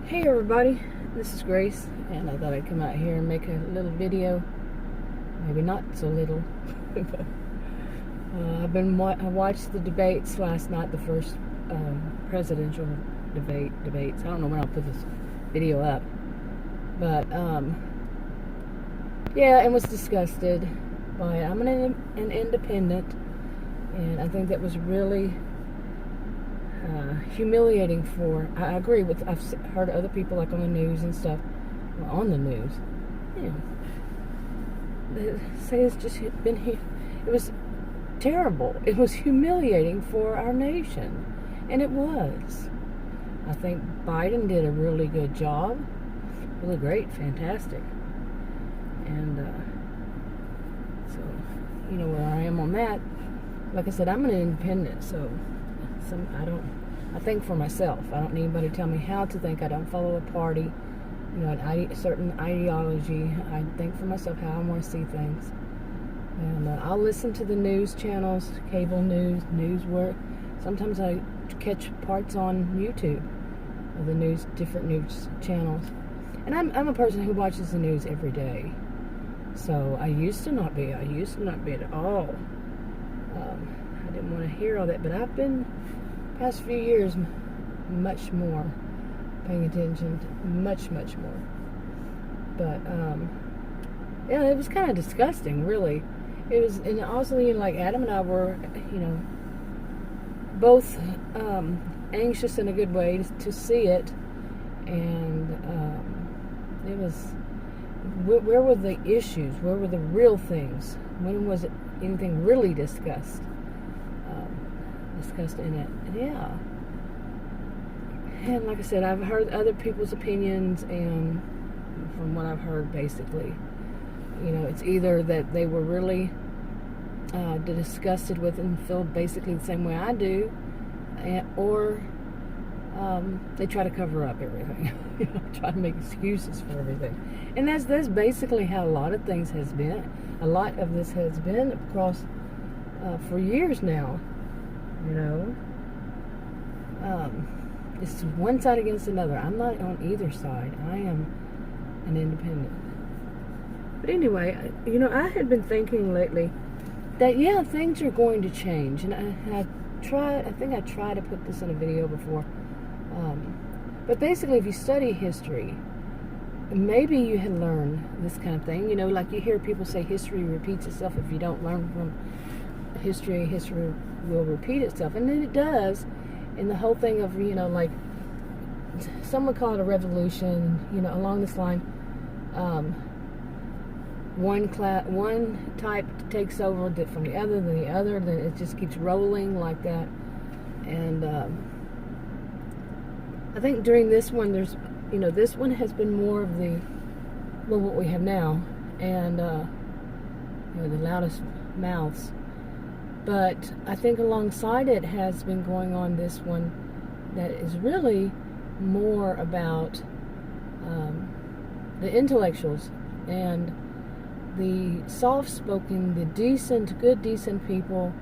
Hey everybody, this is Grace, and I thought I'd come out here and make a little video. Maybe not so little. I watched the debates last night, the first presidential debates. I don't know when I'll put this video up, but yeah, and was disgusted by it. I'm an independent, and I think that was really humiliating for. I agree with. I've heard other people like on the news and stuff. Well, on the news, they say it's just been. It was terrible. It was humiliating for our nation, and it was. I think Biden did a really good job. Really great, fantastic, and so you know where I am on that. Like I said, I'm an independent, so. I think for myself. I don't need anybody to tell me how to think. I don't follow a party, a certain ideology. I think for myself how I want to see things. And I'll listen to the news channels, cable news work. Sometimes I catch parts on YouTube of the different news channels. And I'm a person who watches the news every day. So I used to not be at all. I didn't want to hear all that, but I've been past few years much more paying attention, much more. But yeah, it was kind of disgusting, really. It was, and also like Adam and I were, both anxious in a good way to see it, and it was. Where were the issues? Where were the real things? When was anything really discussed in it? Yeah. And like I said, I've heard other people's opinions, and from what I've heard, basically, it's either that they were really disgusted with and feel basically the same way I do, or they try to cover up everything, try to make excuses for everything. And that's basically how a lot of things has been. A lot of this has been across for years now. It's one side against another. I'm not on either side. I am an independent. But anyway, I had been thinking lately that, yeah, things are going to change. And I think I tried to put this in a video before. But basically, if you study history, maybe you had learned this kind of thing. Like you hear people say history repeats itself. If you don't learn from history will repeat itself, and then it does. And the whole thing of like some would call it a revolution, along this line. One type takes over from the other, then it just keeps rolling like that. And I think during this one, there's this one has been more of what we have now, and the loudest mouths. But I think alongside it has been going on this one that is really more about the intellectuals and the soft-spoken, the good, decent people,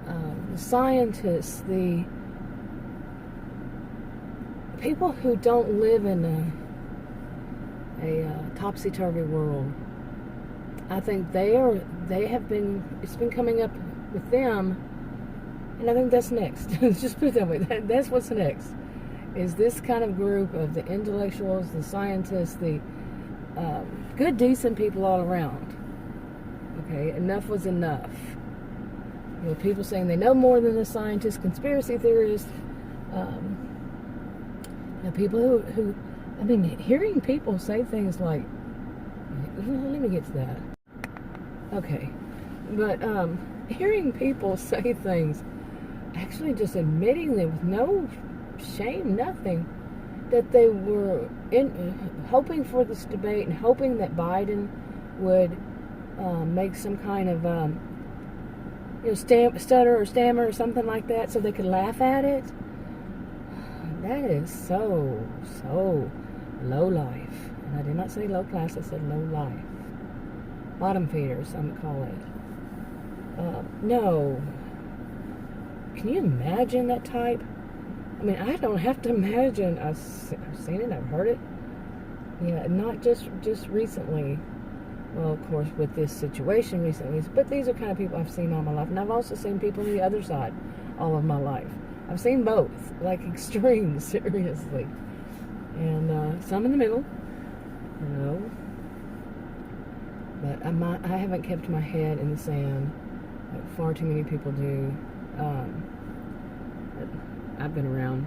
the scientists, the people who don't live in a topsy-turvy world. I think it's been coming up with them, and I think that's next. Just put it that way. That's what's next. Is this kind of group of the intellectuals, the scientists, the good, decent people all around. Okay, enough was enough. People saying they know more than the scientists, conspiracy theorists. People who, hearing people say things like, let me get to that. Okay, but hearing people say things, actually just admitting them with no shame, nothing, that they were hoping for this debate and hoping that Biden would make some kind of stutter or stammer or something like that so they could laugh at it. That is so low life. And I did not say low class, I said low life. Bottom feeders, some would call it. No. Can you imagine that type? I mean, I don't have to imagine. I've seen it, I've heard it. Yeah, not just recently. Well, of course, with this situation recently. But these are kind of people I've seen all my life. And I've also seen people on the other side all of my life. I've seen both, like extremes, seriously. And some in the middle, you know. But I haven't kept my head in the sand like far too many people do. I've been around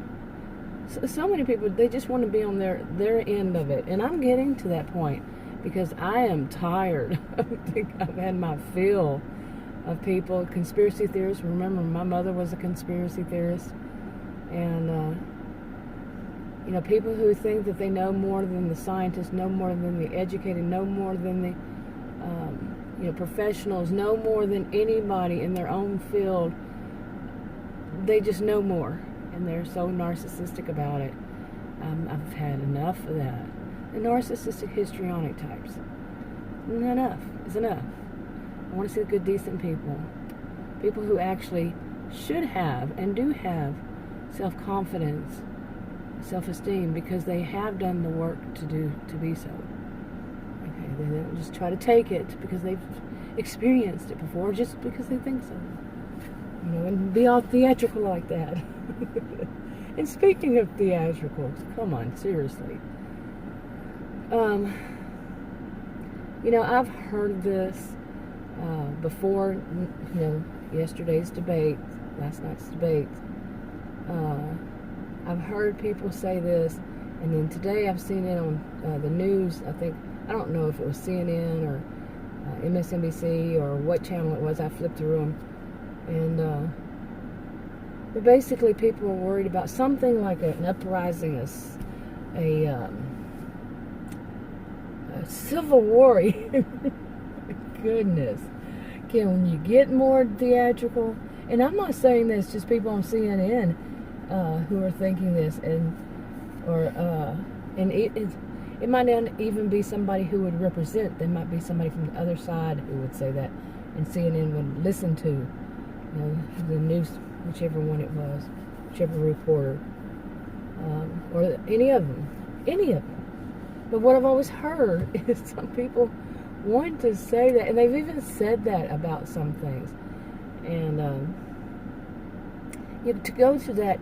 so many people, they just want to be on their end of it. And I'm getting to that point because I am tired. I think I've had my fill of people, conspiracy theorists. Remember, my mother was a conspiracy theorist. And, you know, people who think that they know more than the scientists, know more than the educated, know more than the, you know, professionals, know more than anybody in their own field. They just know more. And they're so narcissistic about it. I've had enough of that. The narcissistic histrionic types. Enough is enough. I want to see the good, decent people. People who actually should have and do have self-confidence, self-esteem, because they have done the work to be so. Okay, they don't just try to take it because they've experienced it before, just because they think so. You know, and be all theatrical like that. And speaking of theatricals, come on, seriously. You know, I've heard this before, you know, yesterday's debate, last night's debate. I've heard people say this, and then today I've seen it on the news. I don't know if it was CNN or MSNBC or what channel it was. I flipped through them. And but basically people are worried about something like an uprising, a civil war. Goodness. Can you get more theatrical? And I'm not saying this, just people on CNN who are thinking this, and it might not even be somebody who would represent. There might be somebody from the other side who would say that, and CNN would listen to, you know, the news, whichever one it was, whichever reporter, or any of them. But what I've always heard is some people want to say that, and they've even said that about some things. And you know, to go to that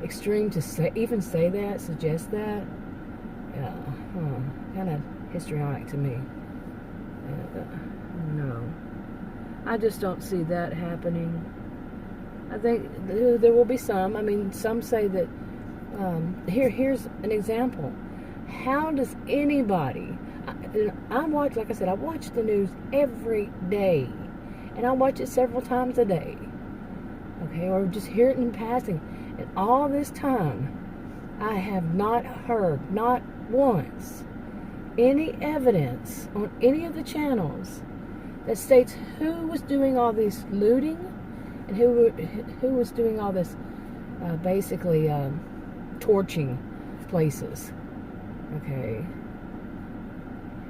extreme to say that, suggest that, kind of histrionic to me. No, I just don't see that happening. I think there will be some. I mean, some say that. Here's an example. How does anybody? I watch, like I said, I watch the news every day, and I watch it several times a day. Okay, or just hear it in passing. And all this time, I have not heard, not once, any evidence on any of the channels that states who was doing all this looting and who was doing all this, basically torching places. Okay,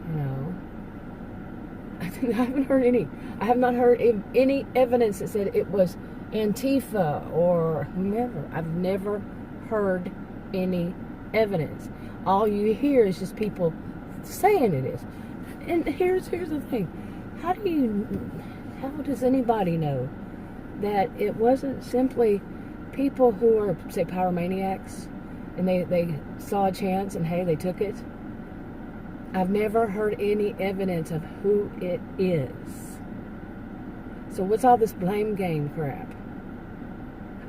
you know, I haven't heard any. I have not heard any evidence that said it was Antifa or whomever. I've never heard any evidence. All you hear is just people saying it is. And here's the thing. How does anybody know that it wasn't simply people who are, say, pyromaniacs, and they saw a chance and hey, they took it? I've never heard any evidence of who it is. So what's all this blame game crap?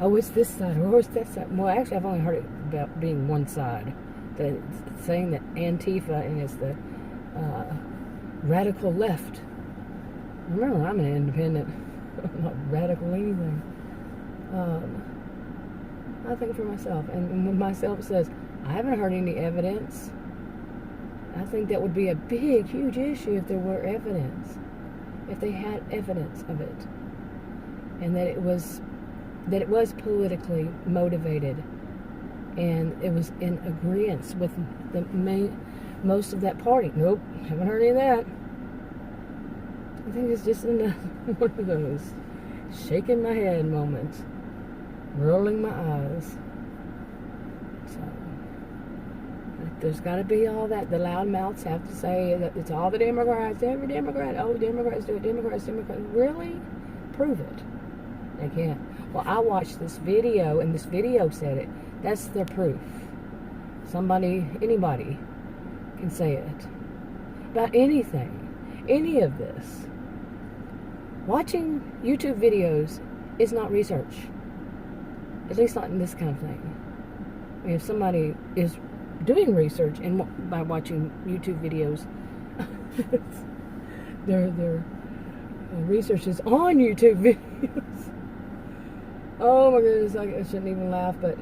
Oh, it's this side, or it's that side. Well, actually, I've only heard it about being one side. Saying that Antifa and it's the radical left. Remember, I'm an independent. I'm not radical anything. I think for myself. And when myself says, I haven't heard any evidence, I think that would be a big, huge issue if there were evidence. If they had evidence of it. And that it was politically motivated. And it was in agreement with most of that party. Nope, haven't heard any of that. I think it's just one of those shaking my head moments, rolling my eyes. there's got to be all that. The loud mouths have to say that it's all the Democrats, every Democrat. Oh, Democrats do it, Democrats. Really? Prove it. They can't. Well, I watched this video, and this video said it. That's the proof. Anybody can say it. About anything. Any of this. Watching YouTube videos is not research. At least not in this kind of thing. I mean, if somebody is doing research and by watching YouTube videos, their research is on YouTube videos. Oh my goodness, I shouldn't even laugh, but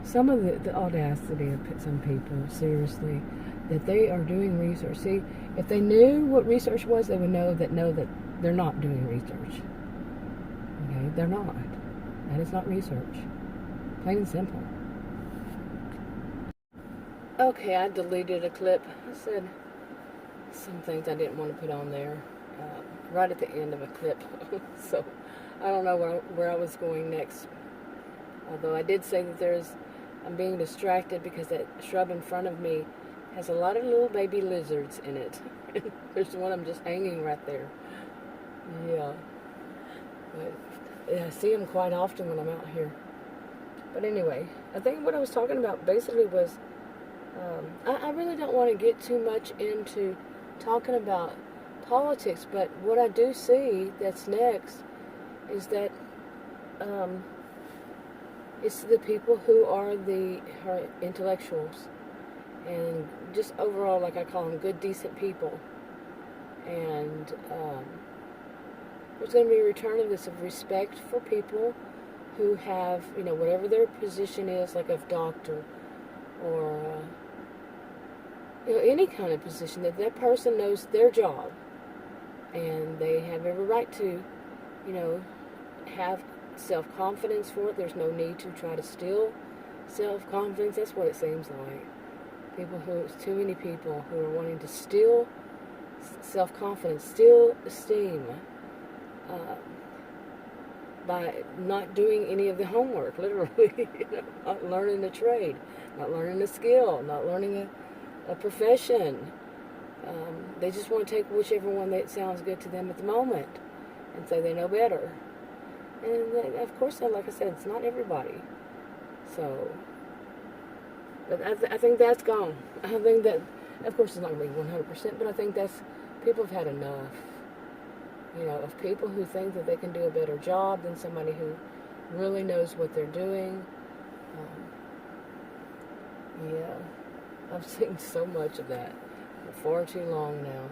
some of the audacity of some people, seriously, that they are doing research. See, if they knew what research was, they would know that they're not doing research. Okay, they're not. That is not research. Plain and simple. Okay, I deleted a clip. I said some things I didn't want to put on there right at the end of a clip. So I don't know where I was going next. Although I did say that I'm being distracted because that shrub in front of me has a lot of little baby lizards in it. There's one of them just hanging right there. Yeah. But I see them quite often when I'm out here. But anyway, I think what I was talking about basically was I really don't want to get too much into talking about politics, but what I do see that's next is that it's the people who are intellectuals and just overall, like I call them, good, decent people. And there's going to be a return of this, of respect for people who have, whatever their position is, like a doctor or any kind of position, that person knows their job and they have every right to, have self-confidence for it. There's no need to try to steal self-confidence. That's what it seems like. Too many people who are wanting to steal self-confidence, steal esteem, by not doing any of the homework, literally, not learning a trade, not learning a skill, not learning a profession. They just want to take whichever one that sounds good to them at the moment and say they know better. And of course, like I said, it's not everybody. So, but I think that's gone. I think that, of course, it's not going to be 100%, but I think people have had enough. Of people who think that they can do a better job than somebody who really knows what they're doing. Yeah, I've seen so much of that for far too long now.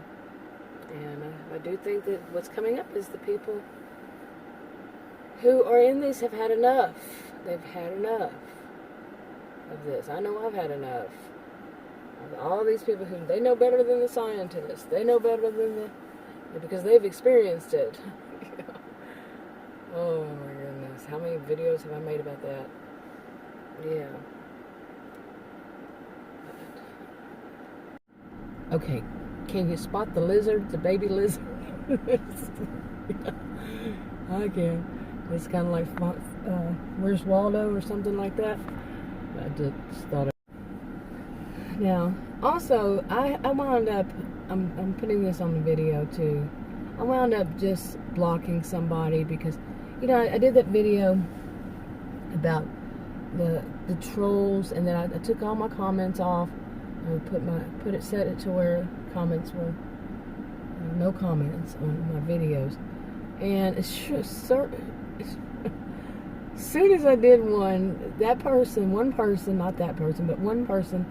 And I do think that what's coming up is the people who are in this have had enough. They've had enough of this. I know I've had enough of all these people who they know better than the scientists. They know better than because they've experienced it. Oh my goodness. How many videos have I made about that? Yeah. Okay. Can you spot the lizard? The baby lizard? I can. It's kind of like Where's Waldo or something like that. I just thought of. Now, also, I wound up, I'm putting this on the video too, I wound up just blocking somebody because, I did that video about the trolls, and then I took all my comments off, and set it to where comments were, no comments on my videos, and as soon as I did one person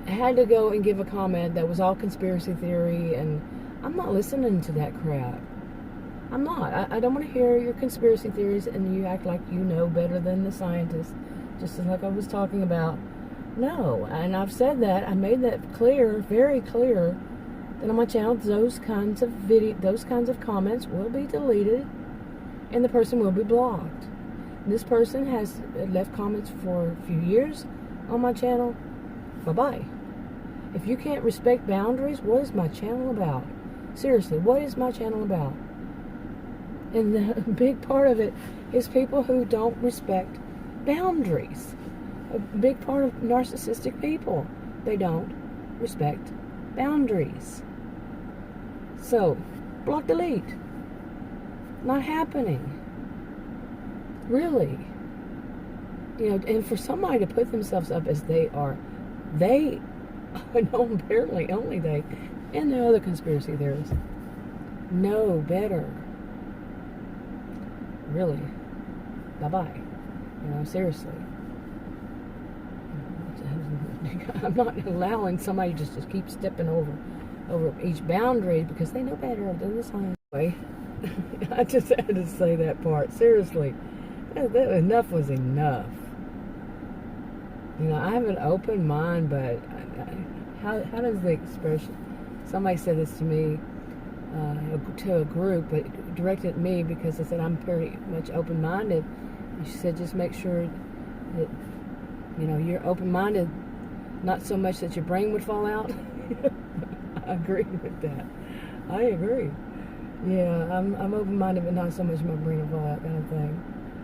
had to go and give a comment that was all conspiracy theory, and I'm not listening to that crap. I'm not. I don't want to hear your conspiracy theories and you act like you know better than the scientists, just like I was talking about. No, and I've said that. I made that clear, very clear, that on my channel those kinds of comments will be deleted and the person will be blocked. This person has left comments for a few years on my channel. Bye-bye. If you can't respect boundaries, what is my channel about? Seriously, what is my channel about? And the big part of it is people who don't respect boundaries. A big part of narcissistic people. they don't respect boundaries. So, block, delete. Not happening. Really. And for somebody to put themselves up as they know, apparently only they, and the other conspiracy theorists, know better. Really. Bye-bye. Seriously. I'm not allowing somebody just to keep stepping over each boundary because they know better than the science. I just had to say that part. Seriously. Enough was enough. I have an open mind, but how does the expression... Somebody said this to me, to a group, but directed at me because I said I'm pretty much open-minded. And she said, just make sure that, you're open-minded, not so much that your brain would fall out. I agree with that. I agree. Yeah, I'm open-minded, but not so much my brain will fall out kind of thing.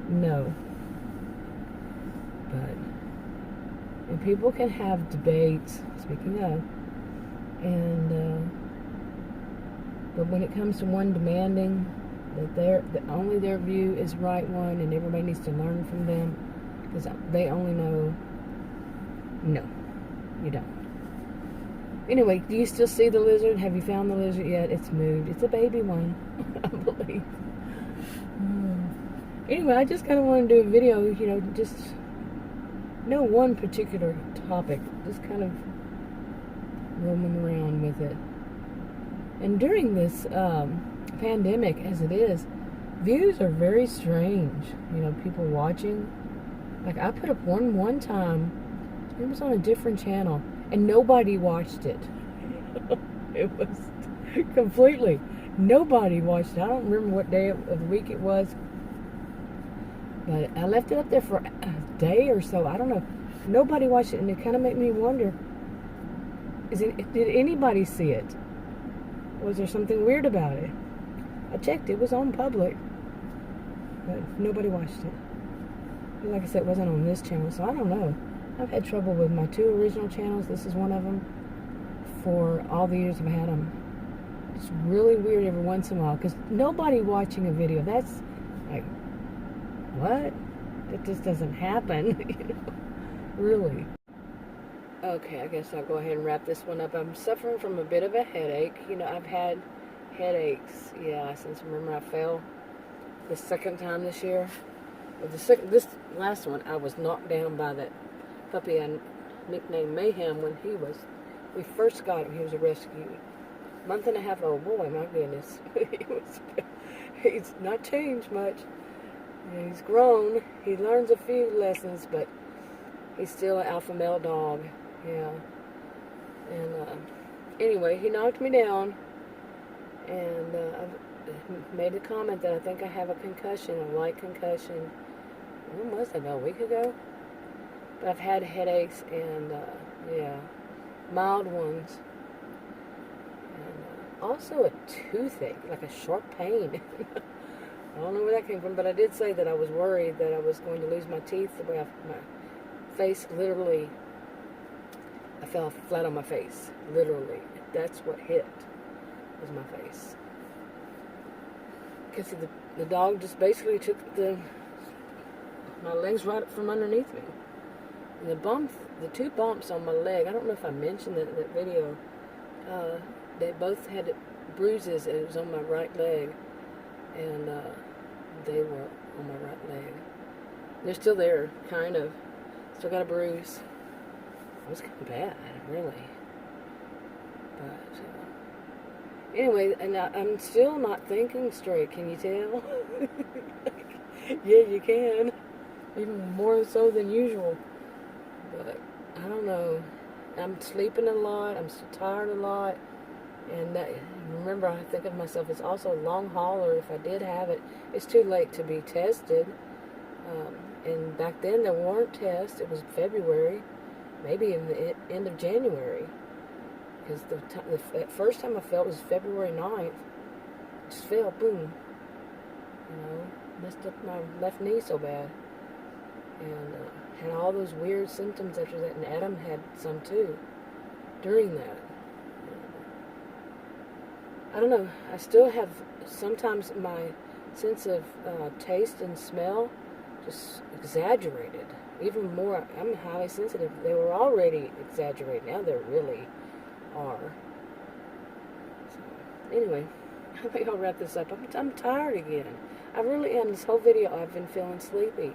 No. And people can have debates, speaking of, but when it comes to one demanding that only their view is right one and everybody needs to learn from them because they only know, no, you don't. Anyway, do you still see the lizard? Have you found the lizard yet? It's moved. It's a baby one, I believe. Anyway, I just kind of want to do a video, just no one particular topic, just kind of roaming around with it. And during this pandemic, as it is, views are very strange. People watching. Like, I put up one time, it was on a different channel, and nobody watched it. It was completely, nobody watched it. I don't remember what day of the week it was, but I left it up there for a day or so. I don't know. Nobody watched it, and it kind of made me wonder, did anybody see it? Was there something weird about it? I checked. It was on public, but nobody watched it. And like I said, it wasn't on this channel, so I don't know. I've had trouble with my 2 original channels. This is one of them. For all the years I've had them. It's really weird every once in a while, because nobody watching a video, that's like, what? That just doesn't happen. Really. Okay, I guess I'll go ahead and wrap this one up. I'm suffering from a bit of a headache. I've had headaches, since remember I fell the second time this year. This last one, I was knocked down by that puppy I nicknamed Mayhem when we first got him. He was a rescue. Month and a half old boy, my goodness. He's not changed much. He's grown. He learns a few lessons, but he's still an alpha male dog. Yeah. And anyway, he knocked me down, and I made a comment that I think I have a concussion, a light concussion. When was that? A week ago? But I've had headaches and, mild ones. And also a toothache, like a sharp pain. I don't know where that came from, but I did say that I was worried that I was going to lose my teeth. The way my face literally, I fell flat on my face. Literally. That's what hit, was my face. Because the dog just basically took my legs right up from underneath me. And the 2 bumps on my leg, I don't know if I mentioned that in that video, they both had bruises, and it was on my right leg, and they were on my right leg. They're still there, kind of. Still got a bruise. It was kind of bad, really. But anyway, and I'm still not thinking straight. Can you tell? Yeah, you can. Even more so than usual. But I don't know. I'm sleeping a lot. I'm so tired a lot. And remember, I think of myself as also a long hauler. If I did have it, it's too late to be tested. And back then there weren't tests. It was February, maybe in the end of January. Because the first time I felt was February 9th. Just fell, boom. Messed up my left knee so bad. And had all those weird symptoms after that. And Adam had some too. during that. I don't know. I still have sometimes my sense of taste and smell just exaggerated. Even more, I'm highly sensitive. They were already exaggerated. Now they really are. So, anyway, I think I'll wrap this up. I'm tired again. I really am. This whole video, I've been feeling sleepy.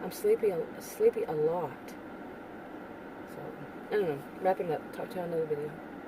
I'm sleepy a lot. So, I don't know. Wrapping up. Talk to you on another video.